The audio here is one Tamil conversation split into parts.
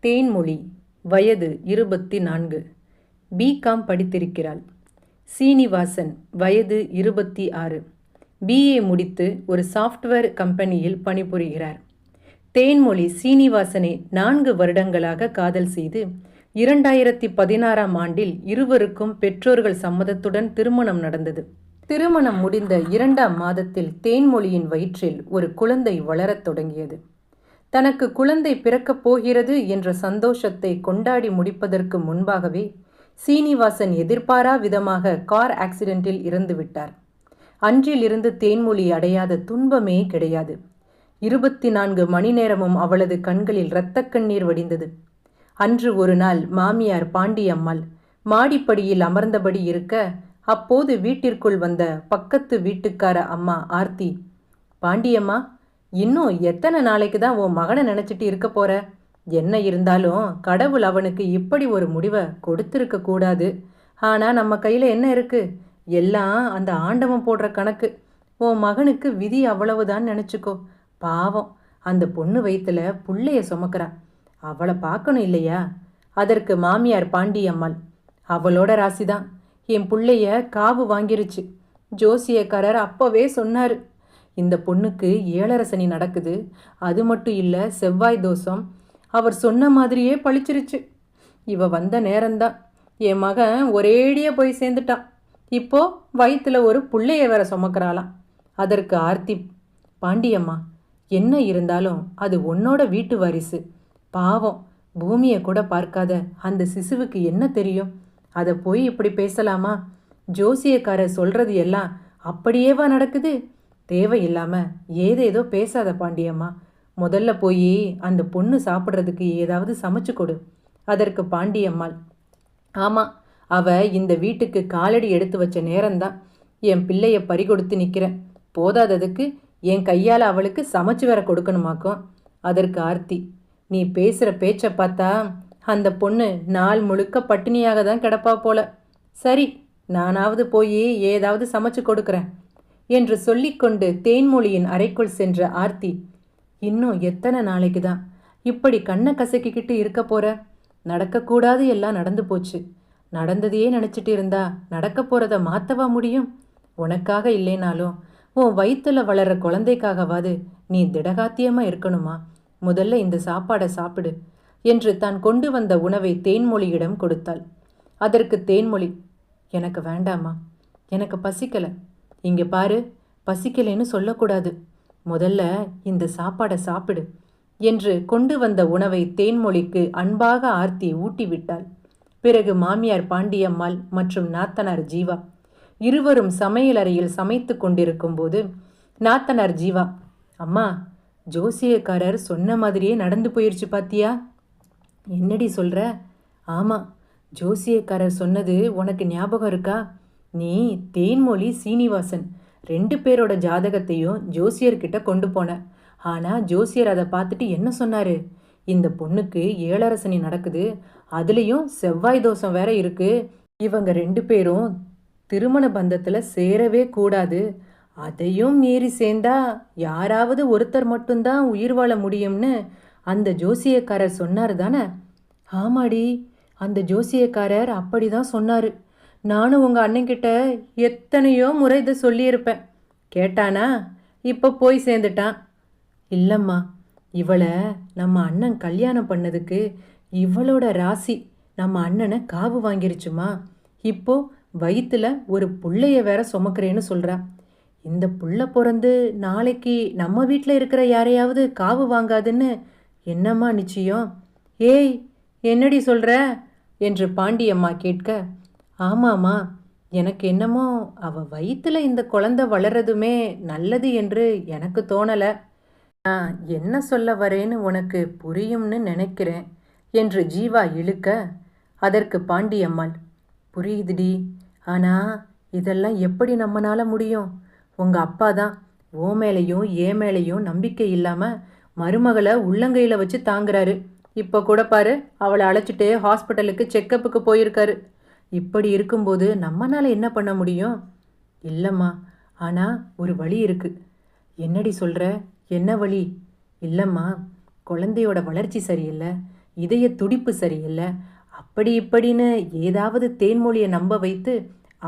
தேன்மொழி, வயது 24, பிகாம் படித்திருக்கிறாள். சீனிவாசன், வயது 26, பிஏ முடித்து ஒரு சாஃப்ட்வேர் கம்பெனியில் பணிபுரிகிறார். தேன்மொழி சீனிவாசனை 4 வருடங்களாக காதல் செய்து 2016ஆம் ஆண்டில் இருவருக்கும் பெற்றோர்கள் சம்மதத்துடன் திருமணம் நடந்தது. திருமணம் முடிந்த 2ஆம் மாதத்தில் தேன்மொழியின் வயிற்றில் ஒரு குழந்தை வளரத் தொடங்கியது. தனக்கு குழந்தை பிறக்கப் போகிறது என்ற சந்தோஷத்தை கொண்டாடி முடிப்பதற்கு முன்பாகவே சீனிவாசன் எதிர்பாரா விதமாக கார் ஆக்சிடென்ட்டில் இறந்துவிட்டார். அன்றிலிருந்து தேன்மொழி அடையாத துன்பமே கிடையாது. 24 மணி நேரமும் அவளது கண்களில் இரத்தக் கண்ணீர் வடிந்தது. அன்று ஒரு நாள் மாமியார் பாண்டியம்மாள் மாடிப்படியில் அமர்ந்தபடி இருக்க, அப்போது வீட்டிற்குள் வந்த பக்கத்து வீட்டுக்கார அம்மா ஆர்த்தி, "பாண்டியம்மா, இன்னும் எத்தனை நாளைக்கு தான் உன் மகனை நினச்சிட்டு இருக்க போற? என்ன இருந்தாலும் கடவுள் அவனுக்கு இப்படி ஒரு முடிவை கொடுத்துருக்க கூடாது. ஆனால் நம்ம கையில் என்ன இருக்கு? எல்லாம் அந்த ஆண்டவன் போடுற கணக்கு. உன் மகனுக்கு விதி அவ்வளவுதான் நினச்சிக்கோ. பாவம், அந்த பொண்ணு வயிற்றுல புள்ளைய சுமக்கிறா. அவளை பார்க்கணும் இல்லையா?" அதற்கு மாமியார் பாண்டியம்மாள், "அவளோட ராசிதான் என் புள்ளைய காவு வாங்கிருச்சு. ஜோசியக்காரர் அப்போவே சொன்னார், இந்த பொண்ணுக்கு 7.5 சனி நடக்குது. அது மட்டும் இல்லை, செவ்வாய் தோஷம். அவர் சொன்ன மாதிரியே பழிச்சிருச்சு. இவ வந்த நேரம்தான் என் மகன் ஒரேடியாக போய் சேர்ந்துட்டான். இப்போ வயிற்றுல ஒரு புள்ளைய வேற சுமக்கிறாளாம்." அதற்கு ஆர்த்தி, "பாண்டியம்மா, என்ன இருந்தாலும் அது உன்னோட வீட்டு வாரிசு. பாவம், பூமியை கூட பார்க்காத அந்த சிசுவுக்கு என்ன தெரியும்? அதை போய் இப்படி பேசலாமா? ஜோசியக்காரர் சொல்கிறது எல்லாம் அப்படியேவா நடக்குது? தேவையில்லாமல் ஏதேதோ பேசாத பாண்டியம்மா. முதல்ல போய் அந்த பொண்ணு சாப்பிட்றதுக்கு ஏதாவது சமைச்சு கொடு." அதற்கு பாண்டியம்மாள், "ஆமாம், அவ இந்த வீட்டுக்கு காலடி எடுத்து வச்ச நேரம்தான் என் பிள்ளைய பறிகொடுத்து நிற்கிறேன். போதாததுக்கு என் கையால் அவளுக்கு சமைச்சு வேற கொடுக்கணுமாக்கும்." அதற்கு ஆர்த்தி, "நீ பேசுகிற பேச்சை பார்த்தா அந்த பொண்ணு நாள் முழுக்க பட்டினியாக தான் கிடப்பா போல. சரி, நானாவது போய் ஏதாவது சமைச்சு கொடுக்குறேன்" என்று சொல்லிக்கொண்டு தேன்மொழியின் அறைக்குள் சென்ற ஆர்த்தி, "இன்னும் எத்தனை நாளைக்கு தான் இப்படி கண்ணை கசக்கிக்கிட்டு இருக்க போற? நடக்கக்கூடாது எல்லாம் நடந்து போச்சு. நடந்ததையே நினச்சிட்டு இருந்தா நடக்க போகிறத மாற்றவா முடியும்? உனக்காக இல்லைனாலும் உன் வயிற்றுல வளர்கிற குழந்தைக்காகவாது நீ திடகாத்தியமாக இருக்கணுமா? முதல்ல இந்த சாப்பாடை சாப்பிடு" என்று தான் கொண்டு வந்த உணவை தேன்மொழியிடம் கொடுத்தாள். அதற்கு தேன்மொழி, "எனக்கு வேண்டாமா, எனக்கு பசிக்கலை. இங்கே பாரு, பசிக்கலைன்னு சொல்லக்கூடாது. முதல்ல இந்த சாப்பாடை சாப்பிடு" என்று கொண்டு வந்த உணவை தேன்மொழிக்கு அன்பாக ஆர்த்தி ஊட்டிவிட்டாள். பிறகு மாமியார் பாண்டியம்மாள் மற்றும் நாத்தனார் ஜீவா இருவரும் சமையலறையில் சமைத்து கொண்டிருக்கும் போது நாத்தனார் ஜீவா, "அம்மா, ஜோசியக்காரர் சொன்ன மாதிரியே நடந்து போயிடுச்சு பாத்தியா?" "என்னடி சொல்கிற?" "ஆமாம், ஜோசியக்காரர் சொன்னது உனக்கு ஞாபகம் இருக்கா? நீ தேன்மொழி சீனிவாசன் 2 பேரோட ஜாதகத்தையும் ஜோசியர்கிட்ட கொண்டு போன. ஆனால் ஜோசியர் அதை பார்த்துட்டு என்ன சொன்னார்? இந்த பொண்ணுக்கு 7.5 சனி நடக்குது. அதுலேயும் செவ்வாய் தோஷம் வேற இருக்குது. இவங்க 2 பேரும் திருமண பந்தத்தில் சேரவே கூடாது. அதையும் மீறி சேர்ந்தா யாராவது ஒருத்தர் மட்டும்தான் உயிர் வாழ முடியும்னு அந்த ஜோசியக்காரர் சொன்னார் தானே?" "ஆமாடி, அந்த ஜோசியக்காரர் அப்படி தான் சொன்னார். நானும் உங்கள் அண்ணன்கிட்ட எத்தனையோ முறை இதை சொல்லியிருப்பேன். கேட்டானா? இப்போ போய் சேர்ந்துட்டான்." "இல்லைம்மா, இவளை நம்ம அண்ணன் கல்யாணம் பண்ணதுக்கு இவளோட ராசி நம்ம அண்ணனை காவு வாங்கிருச்சுமா. இப்போ வயிற்றுல ஒரு புள்ளைய வேற சுமக்கிறேன்னு சொல்கிறா. இந்த புள்ள பிறந்து நாளைக்கு நம்ம வீட்டில் இருக்கிற யாரையாவது காவு வாங்காதுன்னு என்னம்மா நிச்சயம்?" "ஏய், என்னடி சொல்கிற?" என்று பாண்டியம்மா கேட்க, "ஆமாம்மா, எனக்கு என்னமோ அவள் வயிற்றுல இந்த குழந்தை வளர்றதுமே நல்லது என்று எனக்கு தோணலை. நான் என்ன சொல்ல வரேன்னு உனக்கு புரியும்னு நினைக்கிறேன்" என்று ஜீவா இழுக்க, அதற்கு பாண்டியம்மாள், "புரியுதுடி, ஆனால் இதெல்லாம் எப்படி நம்மளால முடியும்? உங்கள் அப்பா தான் ஓ மேலேயும் ஏ மேலேயும் நம்பிக்கை இல்லாமல் மருமகளை உள்ளங்கையில் வச்சு தாங்குறாரு. இப்போ கூட பாரு, அவளை அழைச்சிட்டு ஹாஸ்பிட்டலுக்கு செக்கப்புக்கு போயிருக்காரு. இப்படி இருக்கும்போது நம்மனால என்ன பண்ண முடியும்?" "இல்லைம்மா, ஆனால் ஒரு வழி இருக்குது." "என்னடி சொல்கிற? என்ன வழி?" "இல்லைம்மா, குழந்தையோட வளர்ச்சி சரியில்லை. இதய துடிப்பு சரியில்லை, அப்படி இப்படின்னு ஏதாவது தேன்மொழியை நம்ப வைத்து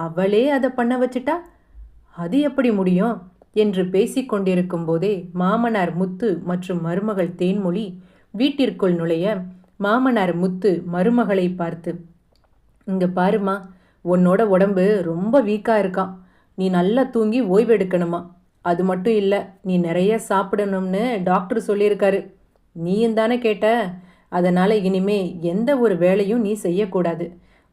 அவளே அதை பண்ண வச்சிட்டா அது எப்படி முடியும் என்று பேசிக்கொண்டிருக்கும் போதே மாமனார் முத்து மற்றும் மருமகள் தேன்மொழி வீட்டிற்குள் நுழைய, மாமனார் முத்து மருமகளை பார்த்து, இங்க பாருமா, உன்னோட உடம்பு ரொம்ப வீக்காக இருக்கான், நீ நல்லா தூங்கி ஓய்வெடுக்கணுமா, அது மட்டும் இல்லை நீ நிறைய சாப்பிடணும்னு டாக்டர் சொல்லியிருக்காரு, நீயும் தானே கேட்ட, அதனால் இனிமே எந்த ஒரு வேலையும் நீ செய்யக்கூடாது,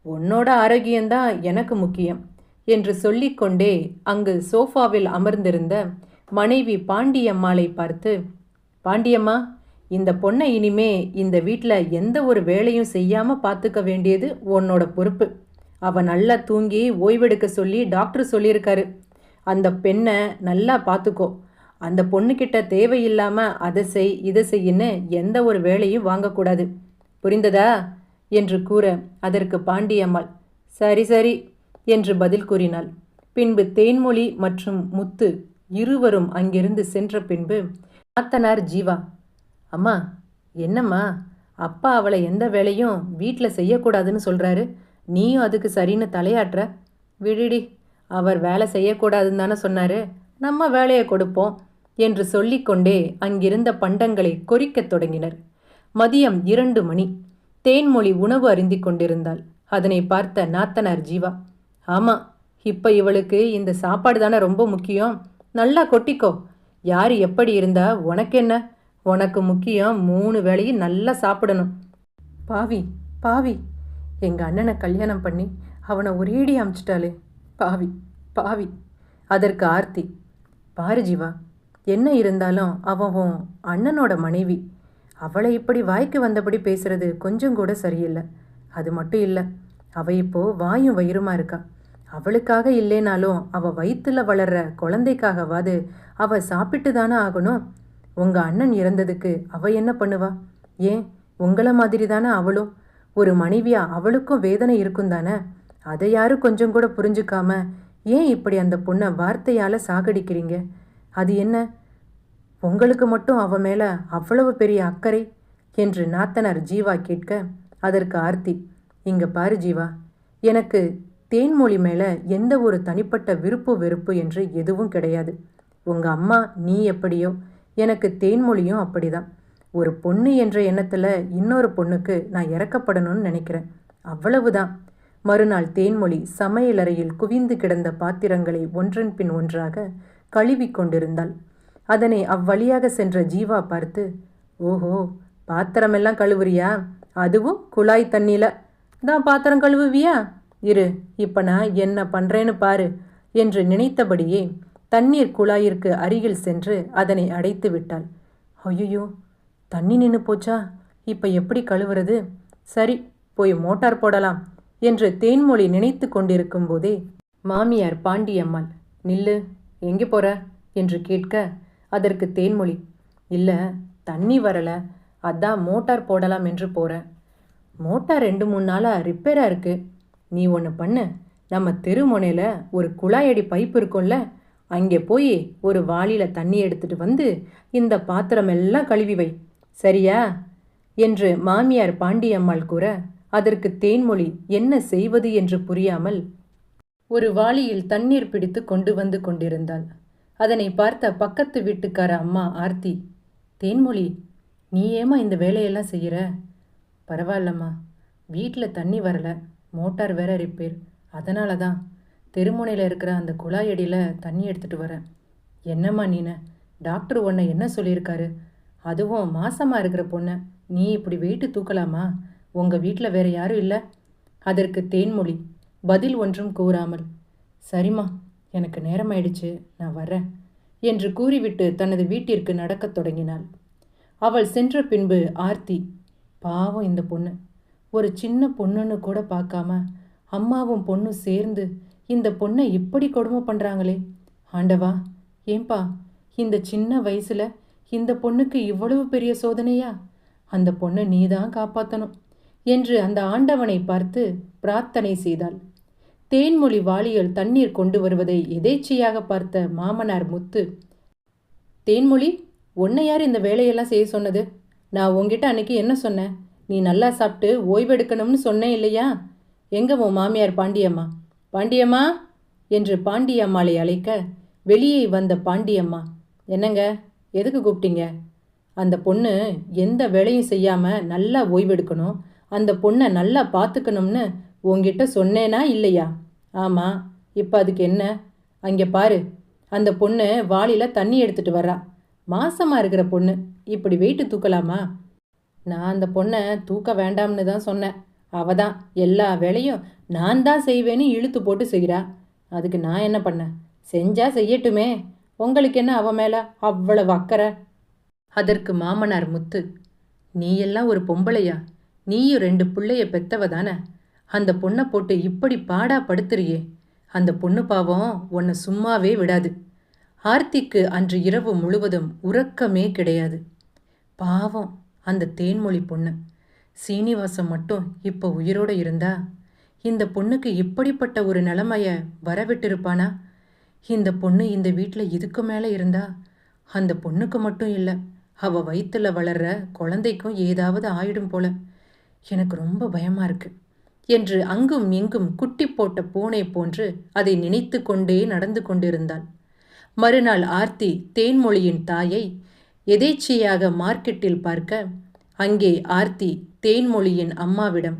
உன்னோட ஆரோக்கியம்தான் எனக்கு முக்கியம் என்று சொல்லிக்கொண்டே அங்கு சோஃபாவில் அமர்ந்திருந்த மனைவி பாண்டியம்மாளை பார்த்து, பாண்டியம்மா, இந்த பொண்ணை இனிமே இந்த வீட்டில் எந்த ஒரு வேலையும் செய்யாமல் பார்த்துக்க வேண்டியது உன்னோட பொறுப்பு. அவள் நல்லா தூங்கி ஓய்வெடுக்க சொல்லி டாக்டர் சொல்லியிருக்காரு. அந்த பெண்ணை நல்லா பார்த்துக்கோ. அந்த பொண்ணுக்கிட்ட தேவையில்லாமல் அதை செய் இதை செய்யின்னு எந்த ஒரு வேலையும் வாங்கக்கூடாது, புரிந்ததா என்று கூற, அதற்கு பாண்டியம்மாள் சரி சரி என்று பதில் கூறினாள். பின்பு தேன்மொழி மற்றும் முத்து இருவரும் அங்கிருந்து சென்ற பின்பு நாத்தனார் ஜீவா, அம்மா என்னம்மா, அப்பா அவளை எந்த வேலையும் வீட்டில் செய்யக்கூடாதுன்னு சொல்கிறாரு, நீயும் அதுக்கு சரின்னு தலையாட்டுற, விடுடி, அவர் வேலை செய்யக்கூடாதுன்னு தானே சொன்னார், நம்ம வேலையை கொடுப்போம் என்று சொல்லிக்கொண்டே அங்கிருந்த பண்டங்களை கொறிக்கத் தொடங்கினர். மதியம் 2 மணி. தேன்மொழி உணவு அருந்தி கொண்டிருந்தாள். அதனை பார்த்த நாத்தனார் ஜீவா, ஆமாம், இப்போ இவளுக்கு இந்த சாப்பாடு தானே ரொம்ப முக்கியம், நல்லா கொட்டிக்கோ, யார் எப்படி இருந்தா உனக்கு என்ன, உனக்கு முக்கியம் 3 வேளையும் நல்லா சாப்பிடணும். பாவி பாவி, எங்கள் அண்ணனை கல்யாணம் பண்ணி அவனை ஒரேடி அமிச்சிட்டாளே, பாவி பாவி. அதற்கு ஆர்த்தி, பாரு ஜீவா, என்ன இருந்தாலும் அவன் அண்ணனோட மனைவி, அவளை இப்படி வாய்க்கு வந்தபடி பேசுறது கொஞ்சம் கூட சரியில்லை. அது மட்டும் இல்லை, அவள் இப்போது வாயும் வயிறுமா இருக்கா. அவளுக்காக இல்லைனாலும் அவள் வயிற்றுல வளர்ற குழந்தைக்காகவாது அவள் சாப்பிட்டு தானே ஆகணும். உங்கள் அண்ணன் இறந்ததுக்கு அவள் என்ன பண்ணுவா? ஏன் உங்களை மாதிரி தானே அவளும் ஒரு மனைவியா, அவளுக்கும் வேதனை இருக்கும் தானே. அதை யாரும் கொஞ்சம் கூட புரிஞ்சுக்காம ஏன் இப்படி அந்த பொண்ணை வார்த்தையால் சாகடிக்கிறீங்க? அது என்ன, உங்களுக்கு மட்டும் அவ மேலே அவ்வளவு பெரிய அக்கறை என்று நாத்தனார் ஜீவா கேட்க, அதற்கு ஆர்த்தி, இங்கே பாரு ஜீவா, எனக்கு தேன்மொழி மேலே எந்த ஒரு தனிப்பட்ட விருப்பு வெறுப்பு என்று எதுவும் கிடையாது. உங்கள் அம்மா நீ எப்படியோ எனக்கு தேன்மொழியும் அப்படிதான். ஒரு பொண்ணு என்ற எண்ணத்தில் இன்னொரு பொண்ணுக்கு நான் இறக்கப்படணும்னு நினைக்கிறேன், அவ்வளவுதான். மறுநாள் தேன்மொழி சமையலறையில் குவிந்து கிடந்த பாத்திரங்களை ஒன்றன் பின் ஒன்றாக கழுவி கொண்டிருந்தாள். அதனை அவ்வழியாக சென்ற ஜீவா பார்த்து, ஓஹோ, பாத்திரமெல்லாம் கழுவுறியா? அதுவும் குழாய் தண்ணியில் தான் பாத்திரம் கழுவுவியா? இரு, இப்போ நான் என்ன பண்ணுறேன்னு பாரு என்று நினைத்தபடியே தண்ணீர் குழாயிற்கு அருகில் சென்று அதனை அடைத்து விட்டாள். ஐயோ, தண்ணி நின்று போச்சா, இப்போ எப்படி கழுவுறது? சரி, போய் மோட்டார் போடலாம் என்று தேன்மொழி நினைத்து கொண்டிருக்கும் போதே மாமியார் பாண்டியம்மாள், நில்லு, எங்கே போற என்று கேட்க, அதற்கு தேன்மொழி, இல்லை, தண்ணி வரலை, அதான் மோட்டார் போடலாம் என்று போகிறேன். மோட்டார் 2-3 நாளாக ரிப்பேராக இருக்குது. நீ ஒன்று பண்ணு, நம்ம தெருமுனையில் ஒரு குழாயடி பைப்பு இருக்கும்ல, அங்கே போய் ஒரு வாளியில் தண்ணி எடுத்துட்டு வந்து இந்த பாத்திரம் எல்லாம் கழுவி வை, சரியா என்று மாமியார் பாண்டியம்மாள் கூற, அதற்கு தேன்மொழி என்ன செய்வது என்று புரியாமல் ஒரு வாளியில் தண்ணீர் பிடித்து கொண்டு வந்து கொண்டிருந்தாள். அதனை பார்த்த பக்கத்து வீட்டுக்கார அம்மா ஆர்த்தி, தேன்மொழி, நீ ஏமா இந்த வேலையெல்லாம் செய்கிற? பரவாயில்லம்மா, வீட்டில் தண்ணி வரலை, மோட்டார் வேற ரிப்பேர், அதனால தான் தெருமுனையில் இருக்கிற அந்த குழாயடியில் தண்ணி எடுத்துகிட்டு வரேன். என்னம்மா நீன, டாக்டர் உன்னை என்ன சொல்லியிருக்காரு? அதுவும் மாசமாக இருக்கிற பொண்ணை நீ இப்படி வெயிட்டு தூக்கலாமா? உங்கள் வீட்டில் வேறு யாரும் இல்லை? அதற்கு தேன்மொழி பதில் ஒன்றும் கூறாமல், சரிம்மா, எனக்கு நேரமாயிடுச்சு, நான் வரேன் என்று கூறிவிட்டு தனது வீட்டிற்கு நடக்கத் தொடங்கினாள். அவள் சென்ற பின்பு ஆர்த்தி, பாவம் இந்த பொண்ணு, ஒரு சின்ன பொண்ணுன்னு கூட பார்க்காம அம்மாவும் பொண்ணும் சேர்ந்து இந்த பொண்ணை இப்படி கொடுமை பண்ணுறாங்களே, ஆண்டவா, ஏன்பா இந்த சின்ன வயசில் இந்த பொண்ணுக்கு இவ்வளவு பெரிய சோதனையா? அந்த பொண்ணை நீதான் காப்பாற்றணும் என்று அந்த ஆண்டவனை பார்த்து பிரார்த்தனை செய்தாள். தேன்மொழி வாளியில் தண்ணீர் கொண்டு வருவதை எதேச்சையாக பார்த்த மாமனார் முத்து, தேன்மொழி, உன்னை யார் இந்த வேலையெல்லாம் செய்ய சொன்னது? நான் உங்ககிட்ட அன்னைக்கு என்ன சொன்னேன்? நீ நல்லா சாப்பிட்டு ஓய்வெடுக்கணும்னு சொன்னேன் இல்லையா? எங்க உன் மாமியார் பாண்டியம்மா? பாண்டியம்மா என்று பாண்டியம்மாளை அழைக்க வெளியே வந்த பாண்டியம்மா, என்னங்க, எதுக்கு கூப்பிட்டீங்க? அந்த பொண்ணு எந்த வேலையும் செய்யாமல் நல்லா ஓய்வெடுக்கணும், அந்த பொண்ணை நல்லா பார்த்துக்கணும்னு உங்ககிட்ட சொன்னேனா இல்லையா? ஆமாம், இப்போ அதுக்கு என்ன? அங்கே பாரு, அந்த பொண்ணு வாளியில் தண்ணி எடுத்துகிட்டு வரா. மாசமாக இருக்கிற பொண்ணு இப்படி வெயிட்டு தூக்கலாமா? நான் அந்த பொண்ணை தூக்க வேண்டாம்னு தான் சொன்னேன். அவ தான் எல்லா வேலையும் நான் தான் செய்வேன்னு இழுத்து போட்டு செய்கிறா. அதுக்கு நான் என்ன பண்ணேன்? செஞ்சா செய்யட்டுமே, உங்களுக்கு என்ன அவ மேலே அவ்வளவு அக்கறை? அதற்கு மாமனார் முத்து, நீ எல்லாம் ஒரு பொம்பளையா? நீயும் 2 பிள்ளைய பெத்தவ தானே? அந்த பொண்ணை போட்டு இப்படி பாடா படுத்துறியே. அந்த பொண்ணு பாவம் உன்னை சும்மாவே விடாது. ஆர்த்திக்கு அன்று இரவு முழுவதும் உறக்கமே கிடையாது. பாவம் அந்த தேன்மொழி பொண்ணு. சீனிவாசம் மட்டும் இப்போ உயிரோடு இருந்தா இந்த பொண்ணுக்கு இப்படிப்பட்ட ஒரு நிலைமைய வரவிட்டிருப்பானா? இந்த பொண்ணு இந்த வீட்டில் இதுக்கு மேலே இருந்தா அந்த பொண்ணுக்கு மட்டும் இல்லை, அவள் வயிற்றுல வளர்ற குழந்தைக்கும் ஏதாவது ஆயிடும் போல. எனக்கு ரொம்ப பயமாக இருக்கு என்று அங்கும் இங்கும் குட்டி போட்ட பூனை போன்று அதை நினைத்து கொண்டே நடந்து கொண்டிருந்தாள். மறுநாள் ஆர்த்தி தேன்மொழியின் தாயை எதேச்சையாக மார்க்கெட்டில் பார்க்க, அங்கே ஆர்த்தி தேன்மொழியின் அம்மாவிடம்,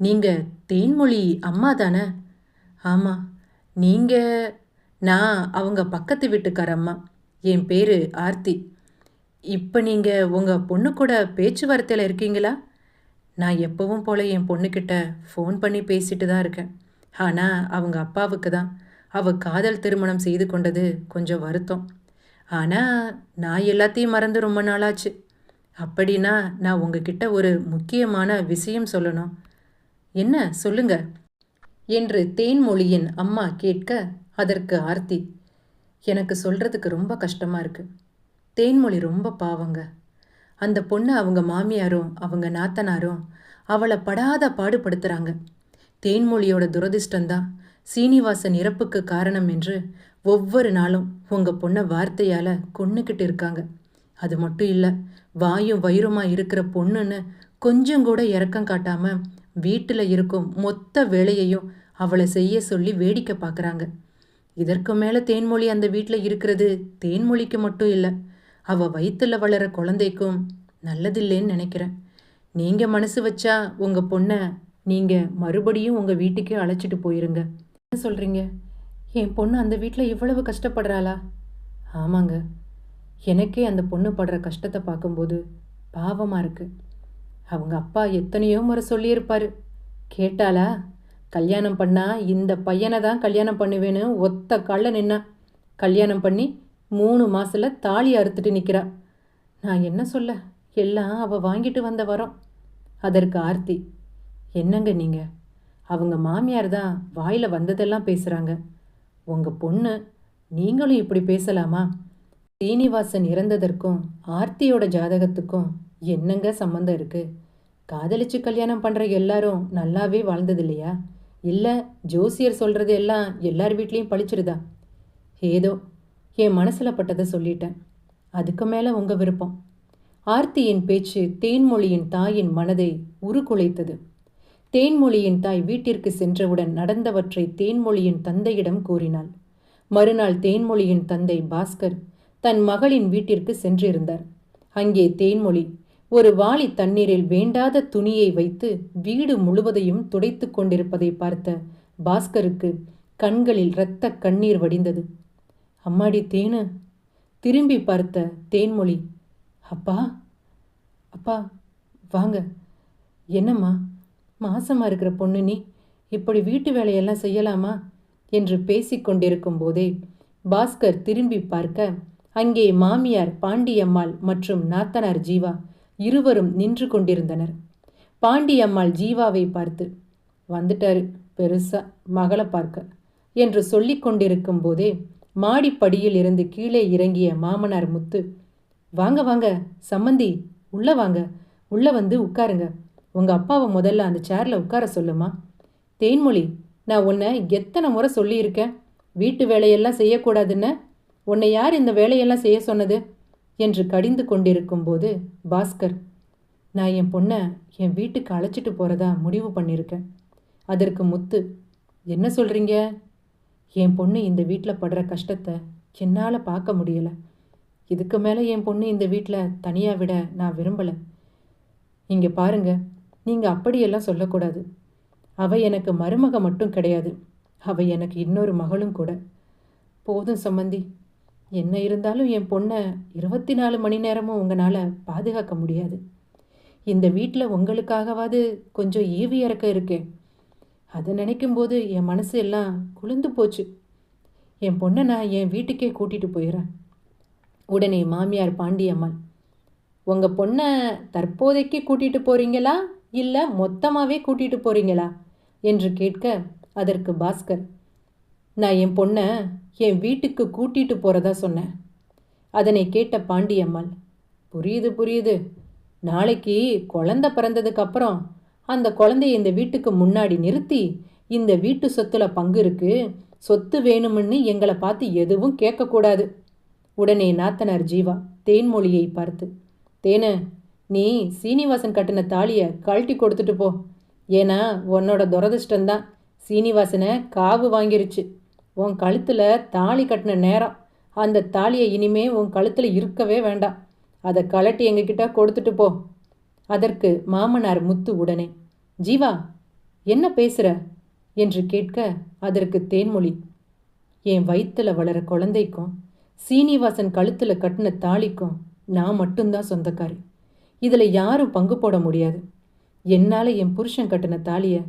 நீங்கள் தேன்மொழி அம்மா தானே? ஆமாம். நீங்கள்? நான் அவங்க பக்கத்து வீட்டுக்கார அம்மா. என் பேர் ஆர்த்தி. இப்போ நீங்கள் உங்கள் பொண்ணு கூட பேச்சுவார்த்தையில் இருக்கீங்களா? நான் எப்பவும் போல் என் பொண்ணுக்கிட்ட ஃபோன் பண்ணி பேசிட்டு தான் இருக்கேன். ஆனால் அவங்க அப்பாவுக்கு தான் அவள் காதல் திருமணம் செய்து கொண்டது கொஞ்சம் வருத்தம். ஆனால் நான் எல்லாத்தையும் மறந்து ரொம்ப நாளாச்சு. அப்படின்னா நான் உங்ககிட்ட ஒரு முக்கியமான விஷயம் சொல்லணும். என்ன சொல்லுங்க என்று தேன்மொழியின் அம்மா கேட்க, அதற்கு ஆர்த்தி, எனக்கு சொல்கிறதுக்கு ரொம்ப கஷ்டமாக இருக்குது. தேன்மொழி ரொம்ப பாவங்க. அந்த பொண்ணு அவங்க மாமியாரும் அவங்க நாத்தனாரும் அவளை படாத பாடுபடுத்துகிறாங்க. தேன்மொழியோட துரதிர்ஷ்டந்தான் சீனிவாசன் இறப்புக்கு காரணம் என்று ஒவ்வொரு நாளும் உங்கள் பொண்ணை வார்த்தையால் கொன்னுக்கிட்டு இருக்காங்க. அது மட்டும் இல்லை, வாயும் வயிறுமா இருக்கிற பொண்ணுன்னு கொஞ்சம் கூட இரக்கம் காட்டாமல் வீட்டில் இருக்கும் மொத்த வேலையையும் அவளை செய்ய சொல்லி வேடிக்கை பார்க்குறாங்க. இதற்கு மேலே தேன்மொழி அந்த வீட்டில் இருக்கிறது தேன்மொழிக்கு மட்டும் இல்லை, அவள் வயிற்றில் வளர குழந்தைக்கும் நல்லதில்லைன்னு நினைக்கிறேன். நீங்கள் மனசு வச்சா உங்கள் பொண்ணை நீங்கள் மறுபடியும் உங்கள் வீட்டுக்கே அழைச்சிட்டு போயிருங்க. என்ன சொல்கிறீங்க? என் பொண்ணு அந்த வீட்டில் இவ்வளவு கஷ்டப்படுறாளா? ஆமாங்க, எனக்கே அந்த பொண்ணு படுற கஷ்டத்தை பார்க்கும்போது பாவமாக இருக்குது. அவங்க அப்பா எத்தனையோ முறை சொல்லியிருப்பார். கேட்டாளா? கல்யாணம் பண்ணால் இந்த பையனை தான் கல்யாணம் பண்ணுவேன்னு ஒத்த காலில் நின்னா. கல்யாணம் பண்ணி 3 மாதத்தில் தாலி அறுத்துட்டு நிற்கிறா. நான் என்ன சொல்ல, எல்லாம் அவள் வாங்கிட்டு வந்த வரோம். அதற்கு ஆர்த்தி, என்னங்க நீங்கள்? அவங்க மாமியார் தான் வாயில் வந்ததெல்லாம் பேசுகிறாங்க. உங்கள் பொண்ணு நீங்களும் இப்படி பேசலாமா? சீனிவாசன் இறந்ததற்கும் ஆர்த்தியோட ஜாதகத்துக்கும் என்னங்க சம்மந்தம் இருக்குது? காதலிச்சு கல்யாணம் பண்ணுற எல்லாரும் நல்லாவே வாழ்ந்தது இல்லையா? இல்லை ஜோசியர் சொல்கிறது எல்லாம் எல்லார் வீட்லேயும் பழிச்சிருதா? ஏதோ என் மனசில் பட்டதை சொல்லிட்டேன். அதுக்கு மேலே உங்கள் விருப்பம். ஆர்த்தியின் பேச்சு தேன்மொழியின் தாயின் மனதை உருக்குலைத்தது. தேன்மொழியின் தாய் வீட்டிற்கு சென்றவுடன் நடந்தவற்றை தேன்மொழியின் தந்தையிடம் கூறினாள். மறுநாள் தேன்மொழியின் தந்தை பாஸ்கர் தன் மகளின் வீட்டிற்கு சென்றிருந்தார். அங்கே தேன்மொழி ஒரு வாளி தண்ணீரில் வேண்டாத துணியை வைத்து வீடு முழுவதையும் துடைத்து கொண்டிருப்பதை பார்த்த பாஸ்கருக்கு கண்களில் இரத்த கண்ணீர் வடிந்தது. அம்மாடி தேனு! திரும்பி பார்த்த தேன்மொழி, அப்பா அப்பா வாங்க. என்னம்மா, மாசமாக இருக்கிற பொண்ணு நீ இப்படி வீட்டு வேலையெல்லாம் செய்யலாமா என்று பேசிக்கொண்டிருக்கும் போதே பாஸ்கர் திரும்பி பார்க்க, அங்கே மாமியார் பாண்டியம்மாள் மற்றும் நாத்தனார் ஜீவா இருவரும் நின்று கொண்டிருந்தனர். பாண்டியம்மாள் ஜீவாவை பார்த்து, வந்துட்டாரு பெருசா மகளை பார்க்க என்று சொல்லி கொண்டிருக்கும் போதே மாடிப்படியில் இருந்து கீழே இறங்கிய மாமனார் முத்து, வாங்க வாங்க சம்மந்தி, உள்ளே வாங்க, உள்ளே வந்து உட்காருங்க. உங்கள் அப்பாவை முதல்ல அந்த சேரில் உட்கார சொல்லுமா. தேன்மொழி, நான் உன்னை எத்தனை முறை சொல்லியிருக்கேன், வீட்டு வேலையெல்லாம் செய்யக்கூடாதுன்னு. உன்னை யார் இந்த வேலையெல்லாம் செய்ய சொன்னது என்று கடிந்து கொண்டிருக்கும் போது பாஸ்கர், நான் என் பொண்ணை என் வீட்டுக்கு அழைச்சிட்டு போகிறதா முடிவு பண்ணியிருக்கேன். அதற்கு முத்து, என்ன சொல்கிறீங்க? என் பொண்ணு இந்த வீட்டில் படுற கஷ்டத்தை என்னால் பார்க்க முடியலை. இதுக்கு மேலே என் பொண்ணு இந்த வீட்டில் தனியாக விட நான் விரும்பலை. இங்கே பாருங்க, நீங்கள் அப்படியெல்லாம் சொல்லக்கூடாது. அவள் எனக்கு மருமக மட்டும் கிடையாது, அவள் எனக்கு இன்னொரு மகளும் கூட. போதும் சம்மந்தி, என்ன இருந்தாலும் என் பொண்ணை 24 மணி நேரமும் உங்களால் பாதுகாக்க முடியாது. இந்த வீட்டில் உங்களுக்காகவாது கொஞ்சம் ஈவி இறக்க இருக்கே, அதை நினைக்கும்போது என் மனசு எல்லாம் குளிர்ந்து போச்சு. என் பொண்ணை நான் என் வீட்டுக்கே கூட்டிகிட்டு போயிடுறேன். உடனே மாமியார் பாண்டியம்மாள், உங்கள் பொண்ணை தற்போதைக்கு கூட்டிகிட்டு போகிறீங்களா இல்லை மொத்தமாகவே கூட்டிகிட்டு போகிறீங்களா என்று கேட்க, அதற்கு பாஸ்கர், நான் என் பொண்ணை என் வீட்டுக்கு கூட்டிகிட்டு போகிறதா சொன்னேன். அதனை கேட்ட பாண்டியம்மாள், புரியுது புரியுது, நாளைக்கு குழந்தை பிறந்ததுக்கப்புறம் அந்த குழந்தைய இந்த வீட்டுக்கு முன்னாடி நிறுத்தி இந்த வீட்டு சொத்துல பங்கு இருக்கு, சொத்து வேணும்னு எங்களை பார்த்து எதுவும் கேட்கக்கூடாது. உடனே நாத்தனார் ஜீவா தேன்மொழியை பார்த்து, தேனு, நீ சீனிவாசன் கட்டின தாலியை கழட்டி கொடுத்துட்டு போ. ஏன்னா உன்னோட துரதிருஷ்டந்தான் சீனிவாசனை காவு வாங்கிருச்சு. உன் கழுத்தில் தாலி கட்டின நேரம், அந்த தாலியை இனிமே உன் கழுத்தில் இருக்கவே வேண்டாம். அதை கலட்டி எங்ககிட்ட கொடுத்துட்டு போ. அதற்கு மாமனார் முத்து உடனே, ஜீவா என்ன பேசுகிற என்று கேட்க, அதற்கு தேன்மொழி, என் வயிற்றில் வளர குழந்தைக்கும் சீனிவாசன் கழுத்தில் கட்டின தாலிக்கும் நான் மட்டும்தான் சொந்தக்காரி. இதில் யாரும் பங்கு போட முடியாது. என்னால் என் புருஷன் கட்டின தாலியை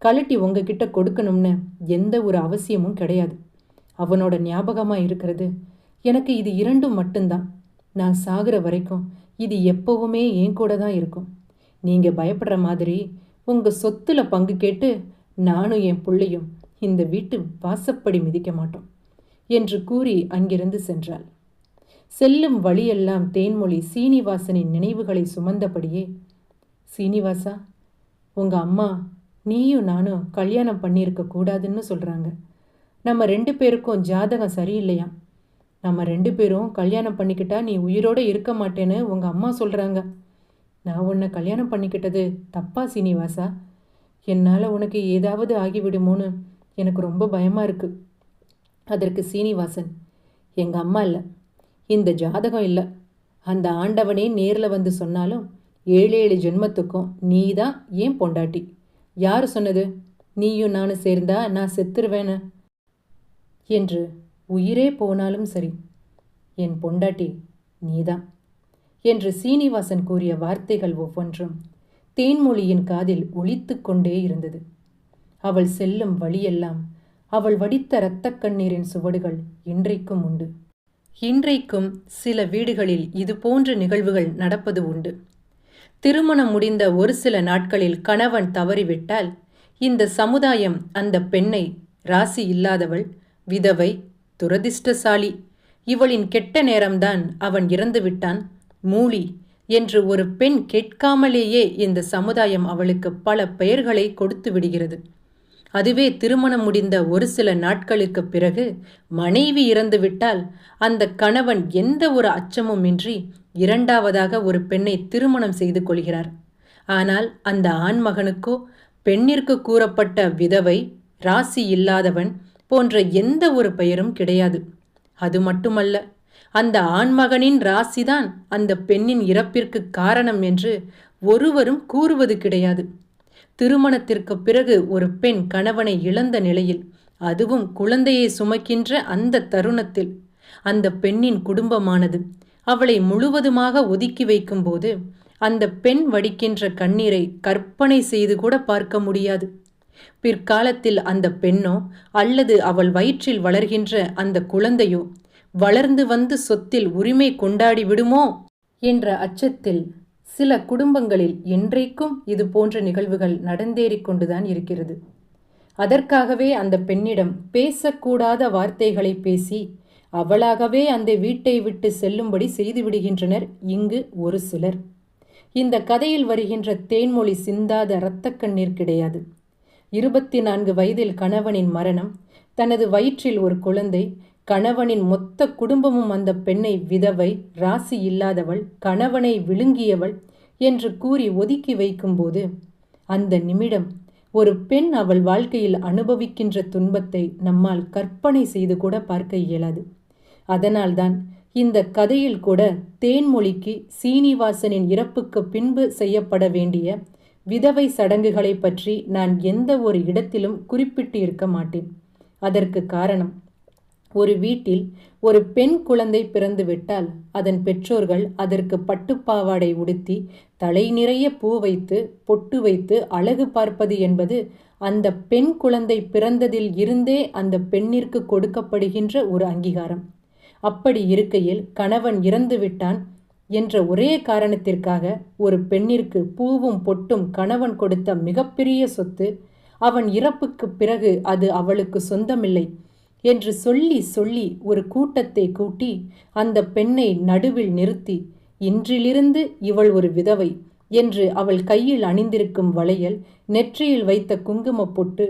கழட்டி உங்ககிட்ட கொடுக்கணும்னு எந்த ஒரு அவசியமும் கிடையாது. அவனோட ஞாபகமாக இருக்கிறது எனக்கு இது இரண்டும் மட்டும்தான். நான் சாகிற வரைக்கும் இது எப்பவுமே என் கூட தான் இருக்கும். நீங்கள் பயப்படுற மாதிரி உங்கள் சொத்துல பங்கு கேட்டு நானும் என் பிள்ளையும் இந்த வீட்டு வாசப்படி மிதிக்க மாட்டோம் என்று கூறி அங்கிருந்து சென்றாள். செல்லும் வழியெல்லாம் தேன்மொழி சீனிவாசனின் நினைவுகளை சுமந்தபடியே, சீனிவாசா, உங்கள் அம்மா நீயும் நானும் கல்யாணம் பண்ணியிருக்க கூடாதுன்னு சொல்கிறாங்க. நம்ம 2 பேருக்கும் ஜாதகம் சரியில்லையா. நம்ம 2 பேரும் கல்யாணம் பண்ணிக்கிட்டா நீ உயிரோடு இருக்க மாட்டேன்னு உங்கள் அம்மா சொல்கிறாங்க. நான் உன்னை கல்யாணம் பண்ணிக்கிட்டது தப்பா சீனிவாசா? என்னால் உனக்கு ஏதாவது ஆகிவிடுமோன்னு எனக்கு ரொம்ப பயமாக இருக்குது. அதற்கு சீனிவாசன், எங்கள் அம்மா இல்லை, இந்த ஜாதகம் இல்லை. அந்த ஆண்டவனே நேரில் வந்து சொன்னாலும் 7 ஜென்மத்துக்கும் நீ தான் ஏன் பொண்டாட்டி. யார் சொன்னது நீயும் நானும் சேர்ந்தா நான் செத்துருவேன்னு என்று? உயிரே போனாலும் சரி, என் பொண்டாட்டி நீதான் என்று சீனிவாசன் கூறிய வார்த்தைகள் ஒவ்வொன்றும் தேன்மொழியின் காதில் ஒலித்து கொண்டே இருந்தது. அவள் செல்லும் வழியெல்லாம் அவள் வடித்த இரத்த கண்ணீரின் சுவடுகள் இன்றைக்கும் உண்டு. இன்றைக்கும் சில வீடுகளில் இது போன்ற நிகழ்வுகள் நடப்பது உண்டு. திருமணம் முடிந்த ஒரு சில நாட்களில் கணவன் தவறிவிட்டால் இந்த சமுதாயம் அந்த பெண்ணை ராசி இல்லாதவள், விதவை, துரதிர்ஷ்டசாலி, இவளின் கெட்ட நேரம்தான் அவன் இறந்து விட்டான், மூலி என்று ஒரு பெண் கேட்காமலேயே இந்த சமுதாயம் அவளுக்கு பல பெயர்களை கொடுத்து விடுகிறது. அதுவே திருமணம் முடிந்த ஒரு சில நாட்களுக்கு பிறகு மனைவி இறந்துவிட்டால் அந்த கணவன் எந்த ஒரு அச்சமும் இன்றி 2வதாக ஒரு பெண்ணை திருமணம் செய்து கொள்கிறார். ஆனால் அந்த ஆண்மகனுக்கோ பெண்ணிற்கு கூறப்பட்ட விதவை, ராசி இல்லாதவன் போன்ற எந்த ஒரு பெயரும் கிடையாது. அது மட்டுமல்ல, அந்த ஆண்மகனின் ராசிதான் அந்த பெண்ணின் இறப்பிற்கு காரணம் என்று ஒருவரும் கூறுவது கிடையாது. திருமணத்திற்கு பிறகு ஒரு பெண் கணவனை இழந்த நிலையில், அதுவும் குழந்தையை சுமக்கின்ற அந்த தருணத்தில், அந்த பெண்ணின் குடும்பமானது அவளை முழுவதுமாக ஒதுக்கி வைக்கும்போது அந்த பெண் வடிக்கின்ற கண்ணீரை கற்பனை செய்து கூட பார்க்க முடியாது. பிற்காலத்தில் அந்த பெண்ணோ அல்லது அவள் வயிற்றில் வளர்கின்ற அந்த குழந்தையோ வளர்ந்து வந்து சொத்தில் உரிமை கொண்டாடி விடுமோ என்ற அச்சத்தில் சில குடும்பங்களில் இன்றைக்கும் இது போன்ற நிகழ்வுகள் நடந்தேறிக் கொண்டுதான் இருக்கிறது. அதற்காகவே அந்த பெண்ணிடம் பேசக்கூடாத வார்த்தைகளை பேசி அவளாகவே அந்த வீட்டை விட்டு செல்லும்படி செய்துவிடுகின்றனர் இங்கு ஒரு சிலர். இந்த கதையில் வருகின்ற தேன்மொழி சிந்தாத இரத்த கண்ணீர் கிடையாது. 24 வயதில் கணவனின் மரணம், தனது வயிற்றில் ஒரு குழந்தை, கணவனின் மொத்த குடும்பமும் அந்த பெண்ணை விதவை, ராசி இல்லாதவள், கணவனை விழுங்கியவள் என்று கூறி ஒதுக்கி வைக்கும்போது அந்த நிமிடம் ஒரு பெண் அவள் வாழ்க்கையில் அனுபவிக்கின்ற துன்பத்தை நம்மால் கற்பனை செய்து கூட பார்க்க இயலாது. அதனால்தான் இந்த கதையில் கூட தேன்மொழிக்கு சீனிவாசனின் இறப்புக்கு பின்பு செய்யப்பட வேண்டிய விதவை சடங்குகளை பற்றி நான் எந்த ஒரு இடத்திலும் குறிப்பிட்டு இருக்க மாட்டேன். அதற்கு காரணம், ஒரு வீட்டில் ஒரு பெண் குழந்தை பிறந்துவிட்டால் அதன் பெற்றோர்கள் அதற்கு பட்டுப்பாவாடை உடுத்தி தலை நிறைய பூ வைத்து பொட்டு வைத்து அழகு பார்ப்பது என்பது அந்த பெண் குழந்தை பிறந்ததில் இருந்தே அந்த பெண்ணிற்கு கொடுக்கப்படுகின்ற ஒரு அங்கீகாரம். அப்படி இருக்கையில் கணவன் இறந்துவிட்டான் என்ற ஒரே காரணத்திற்காக ஒரு பெண்ணிற்கு பூவும் பொட்டும் கணவன் கொடுத்த மிகப்பெரிய சொத்து, அவன் இறப்புக்கு பிறகு அது அவளுக்கு சொந்தமில்லை என்று சொல்லி சொல்லி ஒரு கூட்டத்தை கூட்டி அந்த பெண்ணை நடுவில் நிறுத்தி, இன்றிலிருந்து இவள் ஒரு விதவை என்று அவள் கையில் அணிந்திருக்கும் வளையல், நெற்றியில் வைத்த குங்குமப் பொட்டு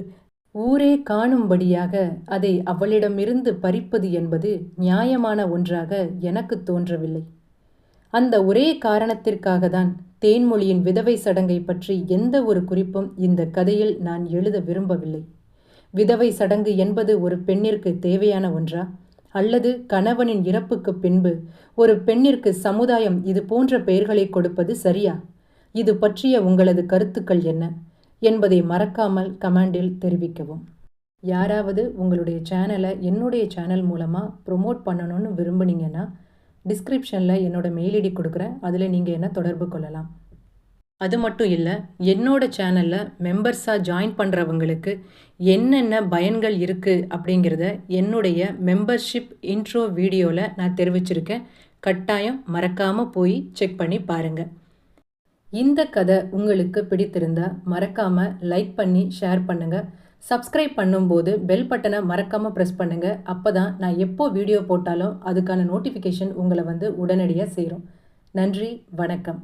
ஊரே காணும்படியாக அதை அவளிடமிருந்து பறிப்பது என்பது நியாயமான ஒன்றாக எனக்கு தோன்றவில்லை. அந்த ஒரே காரணத்திற்காக தான் தேன்மொழியின் விதவை சடங்கை பற்றி எந்த ஒரு குறிப்பும் இந்த கதையில் நான் எழுத விரும்பவில்லை. விதவை சடங்கு என்பது ஒரு பெண்ணிற்கு தேவையான ஒன்றா, அல்லது கணவனின் இறப்புக்கு பின்பு ஒரு பெண்ணிற்கு சமுதாயம் இது போன்ற பெயர்களை கொடுப்பது சரியா? இது பற்றிய உங்களது கருத்துக்கள் என்ன என்பதை மறக்காமல் கமெண்டில் தெரிவிக்கவும். யாராவது உங்களுடைய சேனலை என்னுடைய சேனல் மூலமாக ப்ரொமோட் பண்ணணும்னு விரும்புனீங்கன்னா டிஸ்கிரிப்ஷனில் என்னோடய மெயில் ஐடி கொடுக்குறேன், அதில் நீங்கள் என்ன தொடர்பு கொள்ளலாம். அது மட்டும் இல்லை, என்னோட சேனலில் மெம்பர்ஸாக ஜாயின் பண்ணுறவங்களுக்கு என்னென்ன பயன்கள் இருக்குது அப்படிங்கிறத என்னுடைய மெம்பர்ஷிப் இன்ட்ரோ வீடியோவில் நான் தெரிவிச்சிருக்கேன். கட்டாயம் மறக்காமல் போய் செக் பண்ணி பாருங்கள். இந்த கதை உங்களுக்கு பிடித்திருந்தா மறக்காமல் லைக் பண்ணி ஷேர் பண்ணுங்கள். சப்ஸ்கிரைப் பண்ணும்போது பெல் பட்டனை மறக்காமல் ப்ரெஸ் பண்ணுங்கள். அப்போ தான் நான் எப்போ வீடியோ போட்டாலும் அதுக்கான நோட்டிஃபிகேஷன் உங்களை உடனடியாக சேரும். நன்றி, வணக்கம்.